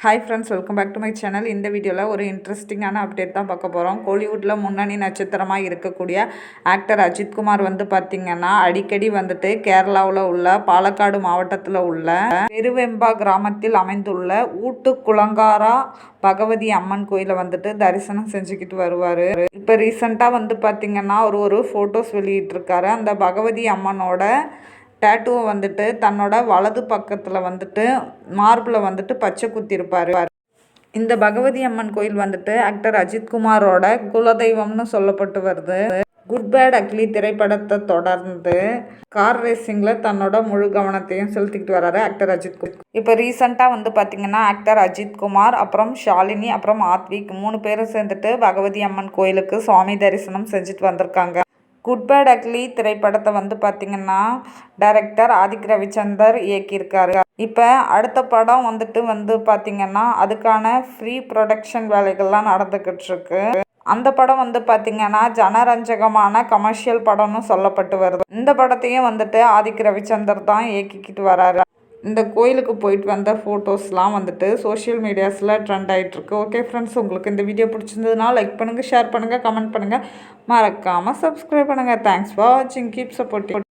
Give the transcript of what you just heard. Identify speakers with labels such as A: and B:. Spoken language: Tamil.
A: Hi friends, welcome back to my channel. இந்த வீடியோவில் ஒரு இன்ட்ரெஸ்டிங்கான அப்டேட் தான் பார்க்க போகிறோம். கோலிவுட்டில் முன்னணி நட்சத்திரமாக இருக்கக்கூடிய ஆக்டர் அஜித்குமார் பார்த்திங்கன்னா அடிக்கடி கேரளாவில் உள்ள பாலக்காடு மாவட்டத்தில் உள்ள பெருவெம்பா கிராமத்தில் அமைந்துள்ள ஊட்டுக்குளங்காரா பகவதி அம்மன் கோயிலை தரிசனம் செஞ்சுக்கிட்டு வருவார். இப்போ ரீசெண்டாக பார்த்திங்கன்னா ஒரு ஃபோட்டோஸ் வெளியிட்டிருக்காரு. அந்த பகவதி அம்மனோட டேட்டுவை தன்னோட வலது பக்கத்தில் மார்பில் பச்சை குத்திருப்பார். இந்த பகவதி அம்மன் கோயில் ஆக்டர் அஜித்குமாரோட குலதெய்வம்னு சொல்லப்பட்டு வருது. குட் பேட் அக்லி திரைப்படத்தை தொடர்ந்து கார் ரேசிங்கில் தன்னோட முழு கவனத்தையும் செலுத்திக்கிட்டு வர்றாரு ஆக்டர் அஜித்குமார். இப்போ ரீசெண்டாக பார்த்திங்கன்னா ஆக்டர் அஜித்குமார், அப்புறம் ஷாலினி, அப்புறம் ஆத்விக் 3 பேரும் சேர்ந்துட்டு பகவதி அம்மன் கோயிலுக்கு சுவாமி தரிசனம் செஞ்சுட்டு வந்திருக்காங்க. குட் பேட் அக்லி திரைப்படத்தை பார்த்திங்கன்னா டைரக்டர் ஆதிக் ரவிச்சந்தர் இயக்கியிருக்காரு. இப்போ அடுத்த படம் பார்த்திங்கன்னா அதுக்கான ஃப்ரீ ப்ரொடக்ஷன் வேலைகள்லாம் நடந்துக்கிட்டு இருக்கு. அந்த படம் பார்த்திங்கன்னா ஜனரஞ்சகமான கமர்ஷியல் படம்னு சொல்லப்பட்டு வருது. இந்த படத்தையும் ஆதிக் ரவிச்சந்தர் தான் இயக்கிக்கிட்டு வராரு. இந்த கோயிலுக்கு போயிட்டு வந்த ஃபோட்டோஸ்லாம் சோஷியல் மீடியாஸில் ட்ரெண்ட் ஆகிட்டுருக்கு. ஓகே ஃப்ரெண்ட்ஸ், உங்களுக்கு இந்த வீடியோ பிடிச்சிருந்ததுன்னா லைக் பண்ணுங்கள், ஷேர் பண்ணுங்கள், கமெண்ட் பண்ணுங்கள், மறக்காமல் சப்ஸ்கிரைப் பண்ணுங்கள். தேங்க்ஸ் ஃபார் வாட்சிங். Keep supporting.